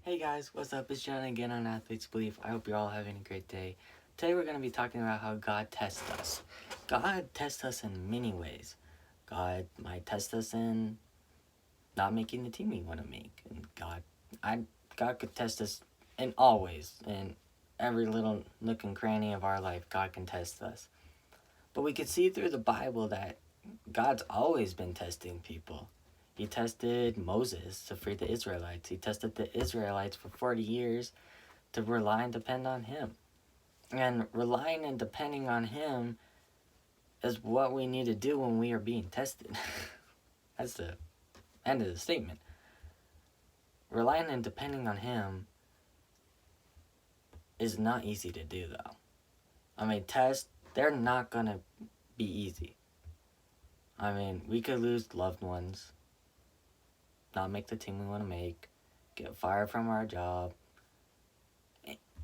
Hey guys, what's up? It's John again on Athletes Belief. I hope you're all having a great day. Today we're going to be talking about how God tests us. God tests us in many ways. God might test us in not making the team we want to make. And God could test us in all ways. In every little nook and cranny of our life, God can test us. But we can see through the Bible that God's always been testing people. He tested Moses to free the Israelites. He tested the Israelites for 40 years to rely and depend on Him. And relying and depending on Him is what we need to do when we are being tested. That's the end of the statement. Relying and depending on Him is not easy to do, though. I mean, tests, they're not going to be easy. I mean, we could lose loved ones, not make the team we want to make, get fired from our job,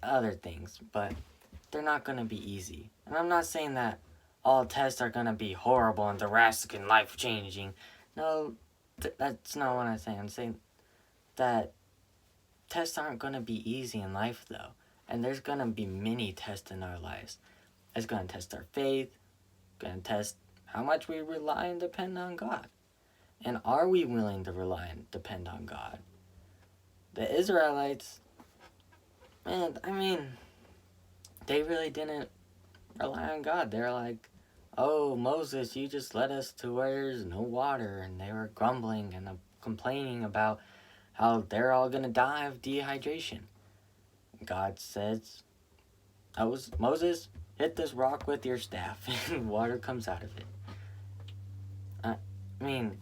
other things, but they're not going to be easy. And I'm not saying that all tests are going to be horrible and drastic and life-changing. No, that's not what I'm saying. I'm saying that tests aren't going to be easy in life, though. And there's going to be many tests in our lives. It's going to test our faith, going to test how much we rely and depend on God. And are we willing to rely and depend on God? The Israelites, man, I mean, they really didn't rely on God. They're like, oh, Moses, you just led us to where there's no water. And they were grumbling and complaining about how they're all going to die of dehydration. God says, oh, Moses, hit this rock with your staff and water comes out of it. I mean,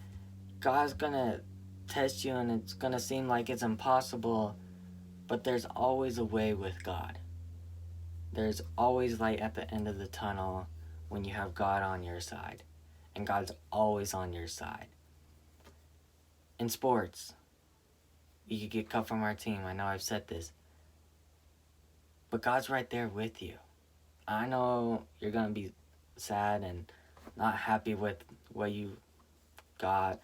God's going to test you and it's going to seem like it's impossible, but there's always a way with God. There's always light at the end of the tunnel when you have God on your side. And God's always on your side. In sports, you could get cut from our team. I know I've said this. But God's right there with you. I know you're going to be sad and not happy with what you got.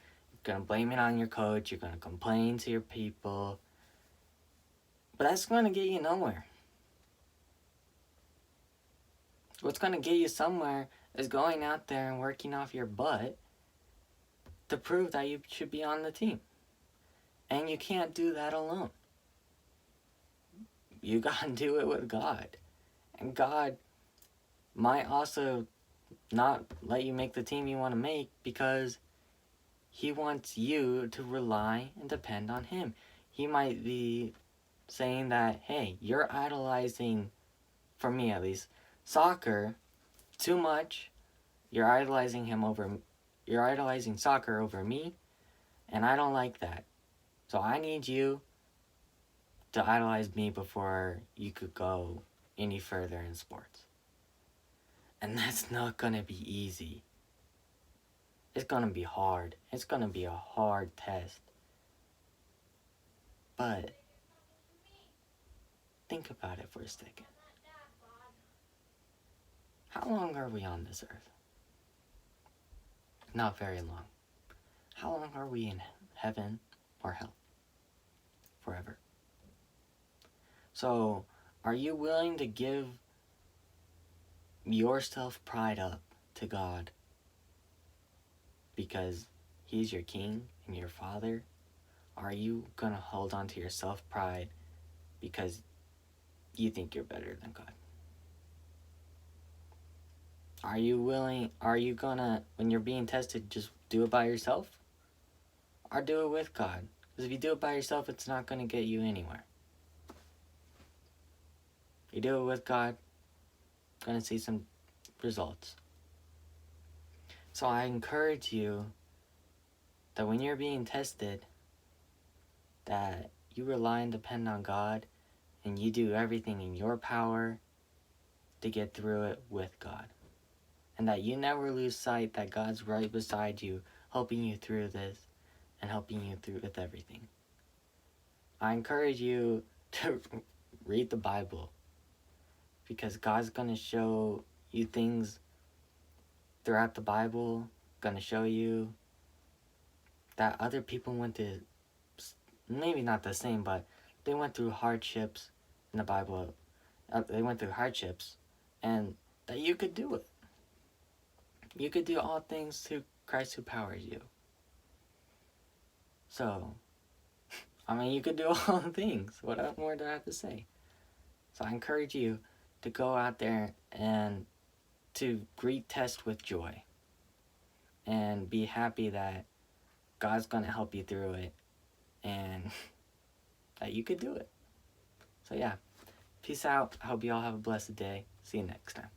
You're going to blame it on your coach. You're going to complain to your people. But that's going to get you nowhere. What's going to get you somewhere is going out there and working off your butt to prove that you should be on the team. And you can't do that alone. You gotta do it with God. And God might also not let you make the team you want to make because He wants you to rely and depend on Him. He might be saying that, hey, you're idolizing, for me at least, soccer too much. You're idolizing soccer over me, and I don't like that. So I need you to idolize me before you could go any further in sports. And that's not going to be easy. It's going to be hard. It's going to be a hard test. But think about it for a second. How long are we on this earth? Not very long. How long are we in heaven or hell? Forever. So, are you willing to give your self-pride up to God because He's your king and your father? Are you going to hold on to your self-pride because you think you're better than God? Are you gonna, when you're being tested, just do it by yourself? Or do it with God? Because if you do it by yourself, it's not going to get you anywhere. You do it with God, going to see some results. So I encourage you that when you're being tested, that you rely and depend on God and you do everything in your power to get through it with God. And that you never lose sight that God's right beside you, helping you through this and helping you through with everything. I encourage you to read the Bible because God's going to show you things throughout the Bible, going to show you that other people went to, maybe not the same, but they went through hardships in the Bible. They went through hardships, and that you could do it. You could do all things through Christ who powers you. So, I mean, you could do all things. What more do I have to say? So I encourage you to go out there and to greet test with joy. And be happy that God's going to help you through it. And that you could do it. So yeah, peace out. I hope you all have a blessed day. See you next time.